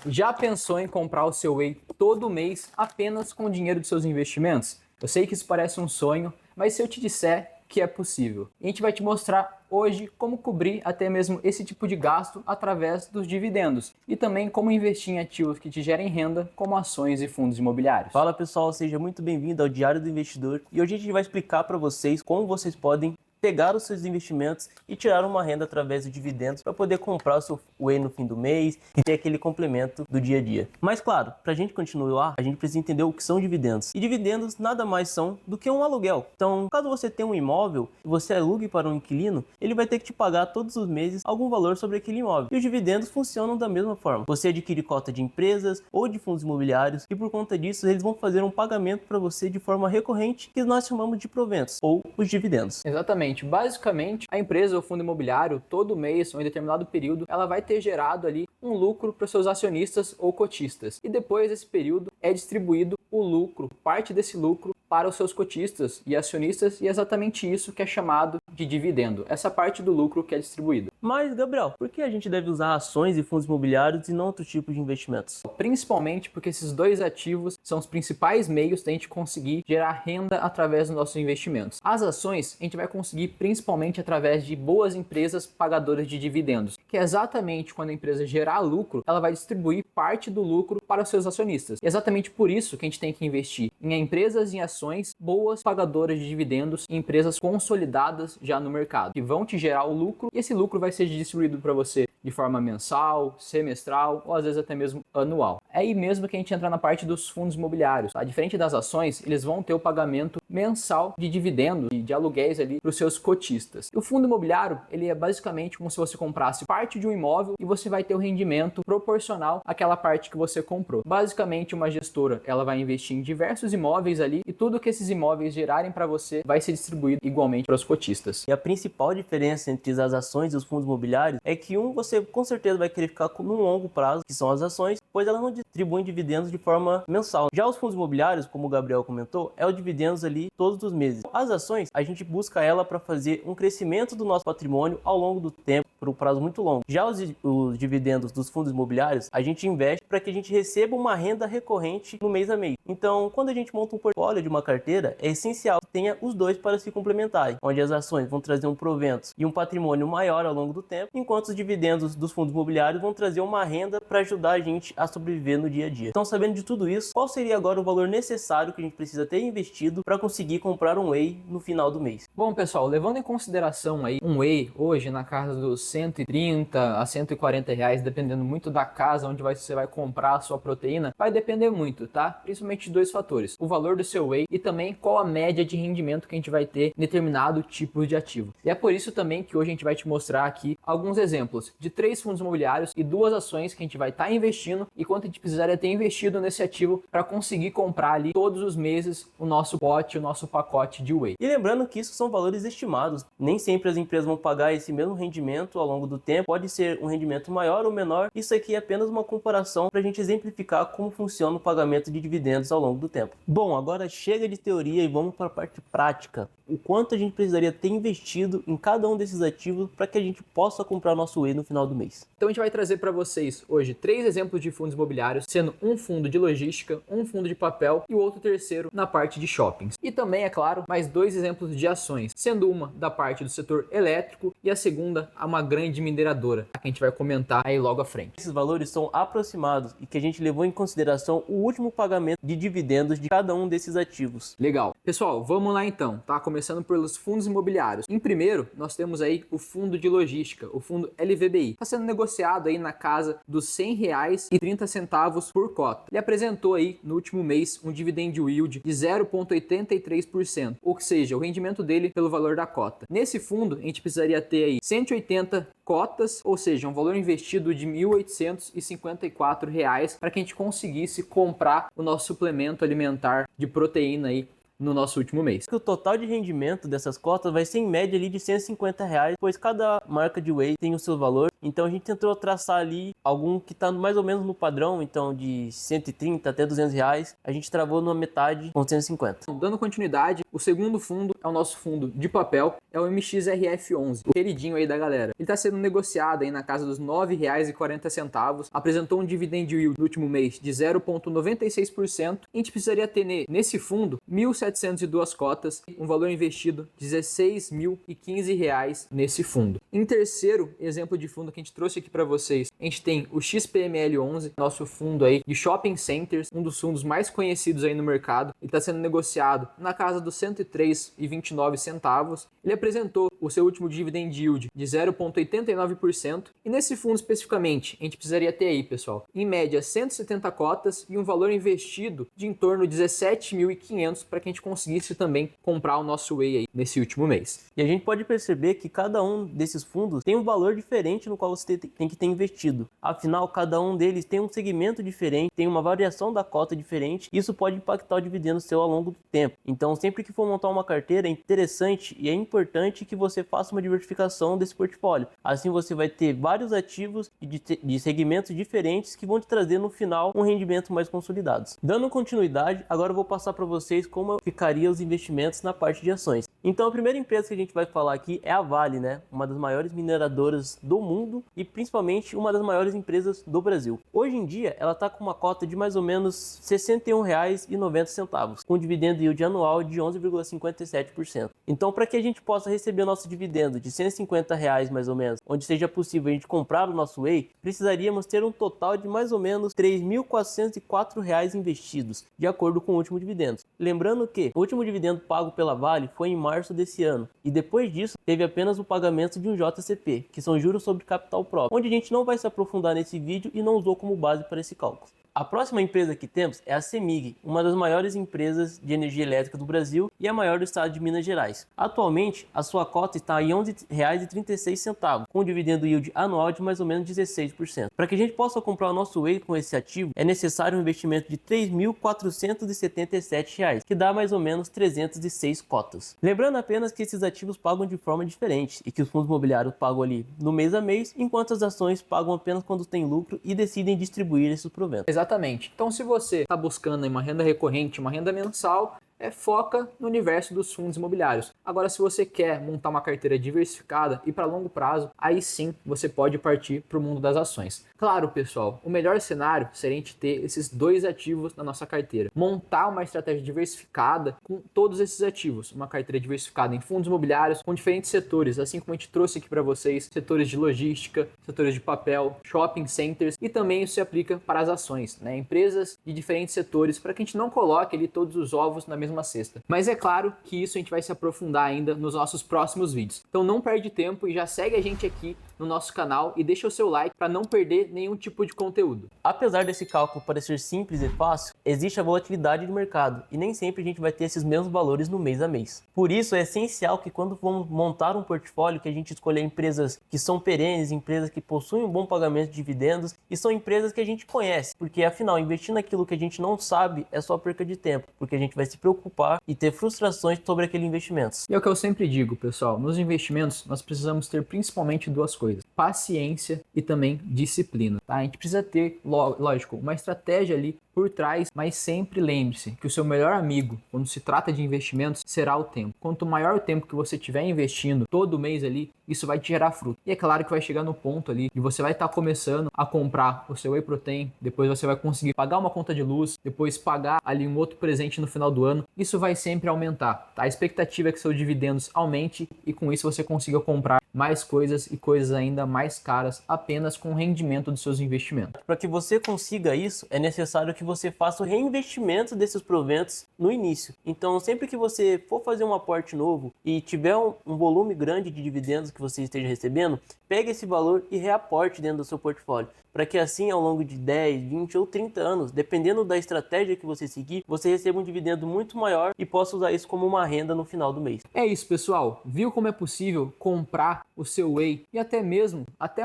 Já pensou em comprar o seu whey todo mês apenas com o dinheiro de seus investimentos? Eu sei que isso parece um sonho, mas se eu te disser que é possível, a gente vai te mostrar hoje como cobrir até mesmo esse tipo de gasto através dos dividendos e também como investir em ativos que te gerem renda, como ações e fundos imobiliários. Fala pessoal, seja muito bem-vindo ao Diário do Investidor e hoje a gente vai explicar para vocês como vocês podem pegar os seus investimentos e tirar uma renda através de dividendos para poder comprar o seu whey no fim do mês e ter aquele complemento do dia a dia. Mas claro, para a gente continuar, a gente precisa entender o que são dividendos. E dividendos nada mais são do que um aluguel. Então, caso você tenha um imóvel e você alugue para um inquilino, ele vai ter que te pagar todos os meses algum valor sobre aquele imóvel. E os dividendos funcionam da mesma forma. Você adquire cota de empresas ou de fundos imobiliários e por conta disso eles vão fazer um pagamento para você de forma recorrente que nós chamamos de proventos ou os dividendos. Exatamente. Basicamente, a empresa ou fundo imobiliário, todo mês ou em determinado período, ela vai ter gerado ali um lucro para os seus acionistas ou cotistas. E depois desse período é distribuído o lucro, parte desse lucro, para os seus cotistas e acionistas, e é exatamente isso que é chamado de dividendo, essa parte do lucro que é distribuída. Mas, Gabriel, por que a gente deve usar ações e fundos imobiliários e não outro tipo de investimentos? Principalmente porque esses dois ativos são os principais meios da gente conseguir gerar renda através dos nossos investimentos. As ações a gente vai conseguir principalmente através de boas empresas pagadoras de dividendos, que é exatamente quando a empresa gerar lucro, ela vai distribuir parte do lucro para os seus acionistas. E é exatamente por isso que a gente tem que investir em empresas e em ações boas pagadoras de dividendos e empresas consolidadas já no mercado, que vão te gerar o lucro e esse lucro vai ser distribuído para você de forma mensal, semestral ou às vezes até mesmo anual. É aí mesmo que a gente entra na parte dos fundos imobiliários. Tá? Diferente das ações, eles vão ter o pagamento mensal de dividendos e de aluguéis ali para os seus cotistas. E o fundo imobiliário, ele é basicamente como se você comprasse parte de um imóvel e você vai ter o rendimento proporcional àquela parte que você comprou. Basicamente, uma gestora, ela vai investir em diversos imóveis ali e tudo que esses imóveis gerarem para você vai ser distribuído igualmente para os cotistas. E a principal diferença entre as ações e os fundos imobiliários é que você com certeza vai querer ficar no longo prazo, que são as ações, pois elas não distribuem dividendos de forma mensal. Já os fundos imobiliários, como o Gabriel comentou, é o dividendos ali todos os meses. As ações, a gente busca ela para fazer um crescimento do nosso patrimônio ao longo do tempo, por um prazo muito longo. Já os dividendos dos fundos imobiliários, a gente investe para que a gente receba uma renda recorrente no mês a mês. Então, quando a gente monta um portfólio de uma carteira, é essencial que tenha os dois para se complementarem, onde as ações vão trazer um provento e um patrimônio maior ao longo do tempo, enquanto os dividendos dos fundos imobiliários vão trazer uma renda para ajudar a gente a sobreviver no dia a dia. Então, sabendo de tudo isso, qual seria agora o valor necessário que a gente precisa ter investido para conseguir comprar um whey no final do mês? Bom, pessoal, levando em consideração aí um whey hoje na casa dos 130 a 140 reais, dependendo muito da casa onde você vai comprar a sua proteína, vai depender muito, tá? Principalmente de dois fatores, o valor do seu whey e também qual a média de rendimento que a gente vai ter em determinado tipo de ativo. E é por isso também que hoje a gente vai te mostrar aqui alguns exemplos de 3 fundos imobiliários e 2 ações que a gente vai estar investindo e quanto a gente precisaria ter investido nesse ativo para conseguir comprar ali todos os meses o nosso pote, o nosso pacote de whey. E lembrando que isso são valores estimados, nem sempre as empresas vão pagar esse mesmo rendimento ao longo do tempo, pode ser um rendimento maior ou menor, isso aqui é apenas uma comparação para a gente exemplificar como funciona o pagamento de dividendos ao longo do tempo. Bom, agora chega de teoria e vamos para a parte prática. O quanto a gente precisaria ter investido em cada um desses ativos para que a gente possa comprar nosso whey no final do mês. Então a gente vai trazer para vocês hoje 3 exemplos de fundos imobiliários, sendo um fundo de logística, um fundo de papel e o outro terceiro na parte de shoppings. E também, é claro, mais 2 exemplos de ações, sendo uma da parte do setor elétrico e a segunda a uma grande mineradora, que a gente vai comentar aí logo à frente. Esses valores são aproximados e que a gente levou em consideração o último pagamento de dividendos de cada um desses ativos. Legal. Pessoal, vamos lá então, tá? Começando pelos fundos imobiliários. Em primeiro, nós temos aí o fundo de logística, o fundo LVBI. Está sendo negociado aí na casa dos R$100,30 por cota. Ele apresentou aí no último mês um dividend yield de 0,83%, ou seja, o rendimento dele pelo valor da cota. Nesse fundo, a gente precisaria ter aí 180 cotas, ou seja, um valor investido de R$1.854 para que a gente conseguisse comprar o nosso suplemento alimentar de proteína aí no nosso último mês. O total de rendimento dessas cotas vai ser em média ali de R$150, pois cada marca de whey tem o seu valor Então a gente tentou traçar ali algum que está mais ou menos no padrão, então de 130 até R$200, a gente travou numa metade com 150. Dando continuidade, o segundo fundo é o nosso fundo de papel, é o MXRF11, o queridinho aí da galera. Ele está sendo negociado aí na casa dos R$ 9,40, apresentou um dividend yield no último mês de 0,96%. A gente precisaria ter nesse fundo 1.702 cotas, um valor investido de R$ 16.015 nesse fundo. Em terceiro exemplo de fundo que a gente trouxe aqui para vocês, a gente tem o XPML11, nosso fundo aí de shopping centers, um dos fundos mais conhecidos aí no mercado. Ele está sendo negociado na casa dos R$ 103,29. Ele apresentou o seu último dividend yield de 0,89%. E nesse fundo especificamente, a gente precisaria ter aí, pessoal, em média 170 cotas e um valor investido de em torno de 17.500 para que a gente conseguisse também comprar o nosso whey aí nesse último mês. E a gente pode perceber que cada um desses fundos tem um valor diferente no qual você tem que ter investido. Afinal, cada um deles tem um segmento diferente, tem uma variação da cota diferente, e isso pode impactar o dividendo seu ao longo do tempo. Então, sempre que for montar uma carteira, é interessante e é importante que você faça uma diversificação desse portfólio. Assim você vai ter vários ativos de segmentos diferentes que vão te trazer no final um rendimento mais consolidado. Dando continuidade, agora eu vou passar para vocês como ficaria os investimentos na parte de ações. Então, a primeira empresa que a gente vai falar aqui é a Vale, né? Uma das maiores mineradoras do mundo e principalmente uma das maiores empresas do Brasil. Hoje em dia, ela está com uma cota de mais ou menos R$ 61,90, com dividendo yield anual de 11,57%. Então, para que a gente possa receber o nosso dividendo de R$ 150 mais ou menos, onde seja possível a gente comprar o nosso whey, precisaríamos ter um total de mais ou menos R$ 3.404 investidos, de acordo com o último dividendo. Lembrando que o último dividendo pago pela Vale foi em março desse ano, e depois disso teve apenas o pagamento de um JCP, que são juros sobre capital próprio, onde a gente não vai se aprofundar nesse vídeo e não usou como base para esse cálculo. A próxima empresa que temos é a CEMIG, uma das maiores empresas de energia elétrica do Brasil e a maior do estado de Minas Gerais. Atualmente, a sua cota está em R$ 11,36, com um dividendo yield anual de mais ou menos 16%. Para que a gente possa comprar o nosso whey com esse ativo, é necessário um investimento de R$ 3.477, que dá mais ou menos 306 cotas. Lembrando apenas que esses ativos pagam de forma diferente e que os fundos imobiliários pagam ali no mês a mês, enquanto as ações pagam apenas quando tem lucro e decidem distribuir esses proventos. Exatamente. Então, se você está buscando uma renda recorrente, uma renda mensal, foca no universo dos fundos imobiliários. Agora, se você quer montar uma carteira diversificada e para longo prazo, aí sim você pode partir para o mundo das ações. Claro, pessoal, o melhor cenário seria a gente ter esses dois ativos na nossa carteira. Montar uma estratégia diversificada com todos esses ativos. Uma carteira diversificada em fundos imobiliários com diferentes setores, assim como a gente trouxe aqui para vocês, setores de logística, setores de papel, shopping centers, e também isso se aplica para as ações, né? Empresas de diferentes setores, para que a gente não coloque ali todos os ovos na mesma cesta. Mas é claro que isso a gente vai se aprofundar ainda nos nossos próximos vídeos. Então não perde tempo e já segue a gente aqui no nosso canal e deixa o seu like para não perder nenhum tipo de conteúdo. Apesar desse cálculo parecer simples e fácil, existe a volatilidade do mercado e nem sempre a gente vai ter esses mesmos valores no mês a mês. Por isso é essencial que quando vamos montar um portfólio, que a gente escolha empresas que são perenes, empresas que possuem um bom pagamento de dividendos e são empresas que a gente conhece, porque afinal investir naquilo que a gente não sabe é só perca de tempo, porque a gente vai se preocupar e ter frustrações sobre aquele investimento. E é o que eu sempre digo, pessoal, nos investimentos nós precisamos ter principalmente duas coisas: paciência e também disciplina, tá? A gente precisa ter, lógico, uma estratégia ali por trás, mas sempre lembre-se que o seu melhor amigo, quando se trata de investimentos, será o tempo. Quanto maior o tempo que você estiver investindo todo mês ali, isso vai te gerar fruto. E é claro que vai chegar no ponto ali e você vai estar começando a comprar o seu whey protein, depois você vai conseguir pagar uma conta de luz, depois pagar ali um outro presente no final do ano. Isso vai sempre aumentar, tá? A expectativa é que seus dividendos aumente e com isso você consiga comprar mais coisas e coisas ainda mais caras apenas com o rendimento dos seus investimentos. Para que você consiga isso, é necessário que você faça o reinvestimento desses proventos no início. Então, sempre que você for fazer um aporte novo e tiver um volume grande de dividendos que você esteja recebendo, pegue esse valor e reaporte dentro do seu portfólio, para que assim, ao longo de 10, 20 ou 30 anos, dependendo da estratégia que você seguir, você receba um dividendo muito maior e possa usar isso como uma renda no final do mês. É isso, pessoal. Viu como é possível comprar o seu whey e até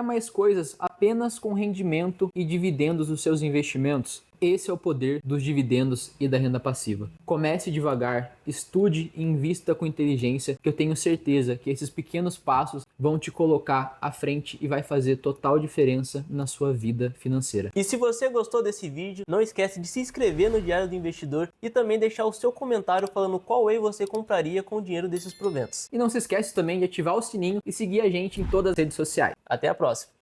mais coisas apenas com rendimento e dividendos dos seus investimentos? Esse é o poder dos dividendos e da renda passiva. Comece devagar, estude e invista com inteligência, que eu tenho certeza que esses pequenos passos vão te colocar à frente e vai fazer total diferença na sua vida financeira. E se você gostou desse vídeo, não esquece de se inscrever no Diário do Investidor e também deixar o seu comentário falando qual whey você compraria com o dinheiro desses proventos. E não se esquece também de ativar o sininho e seguir a gente em todas as redes sociais. Até a próxima!